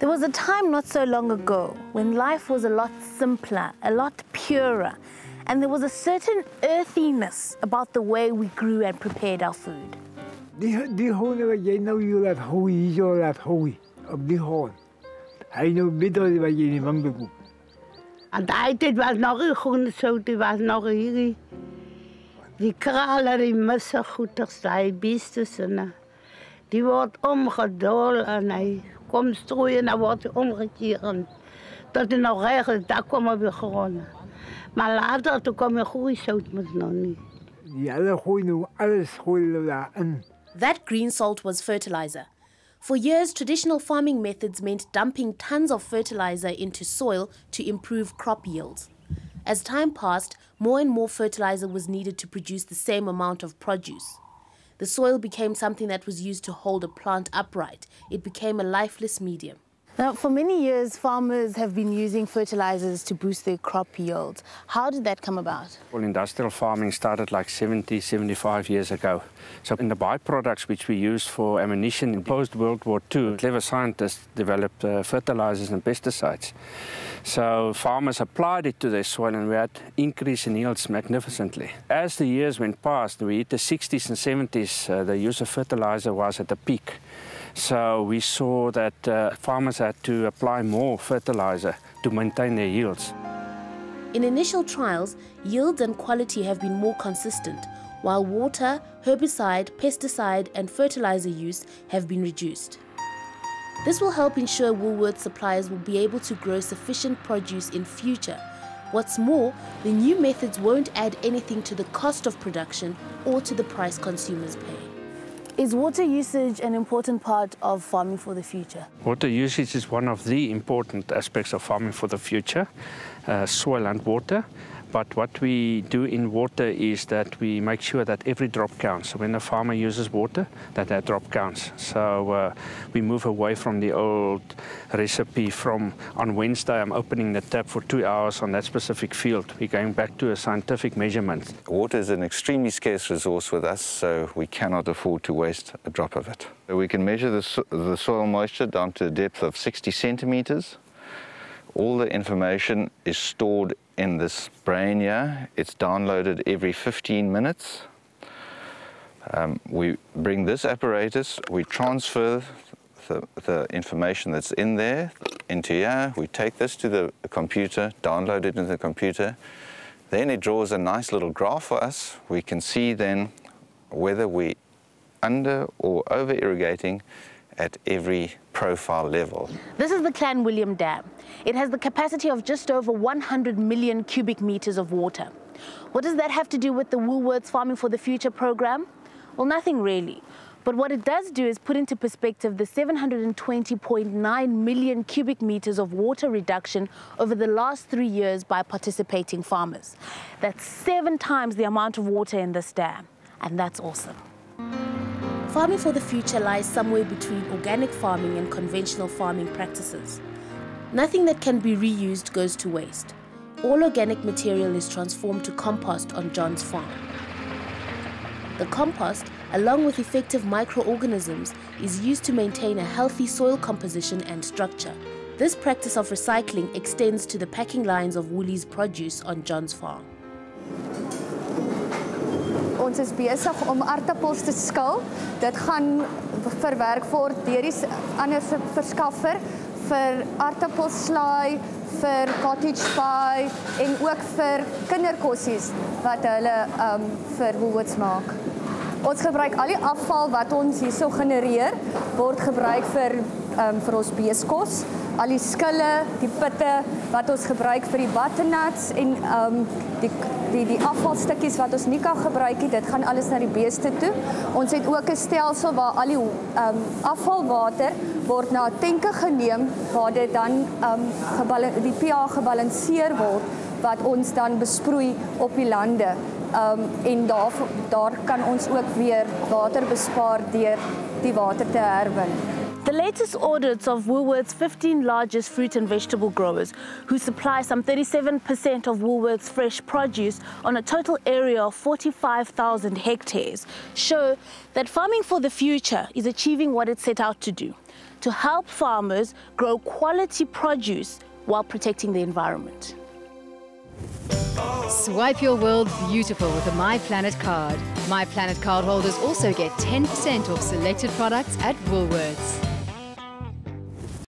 There was a time not so long ago when life was a lot simpler, a lot purer, and there was a certain earthiness about the way we grew and prepared our food. Die honde wat jy nou hier laat gooi, hier laat gooi, op die hoorn. Hy nou beter wat jy nie man bekoop. En dit was nog een groene sout, die was nog hier. Die kralen, die missengoeders, die beestes, die wordt omgedolen en hij komt strooien en dan wordt hij omgekeerd. Tot hij nog regelt, daar komen we gewonnen. Maar later, toen kwam je goede zout, maar nog niet. Die alle gooien nou, alles gooien daarin. That green salt was fertilizer. For years, traditional farming methods meant dumping tons of fertilizer into soil to improve crop yields. As time passed, more and more fertilizer was needed to produce the same amount of produce. The soil became something that was used to hold a plant upright. It became a lifeless medium. Now, for many years, farmers have been using fertilizers to boost their crop yields. How did that come about? Well, industrial farming started like 70, 75 years ago. So in the byproducts which we used for ammunition in post-World War II, clever scientists developed fertilizers and pesticides. So farmers applied it to their soil and we had increase in yields magnificently. As the years went past, we hit the 60s and 70s, the use of fertilizer was at a peak. So we saw that farmers had to apply more fertilizer to maintain their yields. In initial trials, yields and quality have been more consistent, while water, herbicide, pesticide and fertilizer use have been reduced. This will help ensure Woolworths suppliers will be able to grow sufficient produce in future. What's more, the new methods won't add anything to the cost of production or to the price consumers pay. Is water usage an important part of farming for the future? Water usage is one of the important aspects of farming for the future, soil and water. But what we do in water is that we make sure that every drop counts. So when a farmer uses water, that drop counts. So we move away from the old recipe from on Wednesday I'm opening the tap for 2 hours on that specific field. We're going back to a scientific measurement. Water is an extremely scarce resource with us, so we cannot afford to waste a drop of it. We can measure the soil moisture down to a depth of 60 centimeters. All the information is stored in this brain here. It's downloaded every 15 minutes. We bring this apparatus, we transfer the information that's in there into here. We take this to the computer, download it into the computer. Then it draws a nice little graph for us. We can see then whether we're under or over irrigating at every profile level. This is the Clanwilliam Dam. It has the capacity of just over 100 million cubic meters of water. What does that have to do with the Woolworths Farming for the Future program? Well, nothing really. But what it does do is put into perspective the 720.9 million cubic meters of water reduction over the last 3 years by participating farmers. That's 7 times the amount of water in this dam, and that's awesome. Farming for the future lies somewhere between organic farming and conventional farming practices. Nothing that can be reused goes to waste. All organic material is transformed to compost on John's farm. The compost, along with effective microorganisms, is used to maintain a healthy soil composition and structure. This practice of recycling extends to the packing lines of Woolies produce on John's farm. Ons is besig om aardappels te skil. Dit gaan verwerk word deur die ander verskaffer vir aardappelslaai, vir cottage pie en ook vir kinderkossies wat hulle vir Woolworths maak. Ons gebruik al die afval wat ons hierso genereer, word gebruik vir ons beeskos. Al die skille, die pitte wat ons gebruik vir die butternuts en die afvalstukkies wat ons nie kan gebruik nie, dit gaan alles na die beeste toe. Ons het ook 'n stelsel waar al die afvalwater word na tenke geneem waar dit dan die pH gebalanseer word wat ons dan besproei op die lande. En daar kan ons ook weer water bespaar deur die water te herwin. The latest audits of Woolworths' 15 largest fruit and vegetable growers, who supply some 37% of Woolworths' fresh produce on a total area of 45,000 hectares, show that farming for the future is achieving what it set out to do. to help farmers grow quality produce while protecting the environment. Swipe your world beautiful with a My Planet card. My Planet card holders also get 10% off selected products at Woolworths.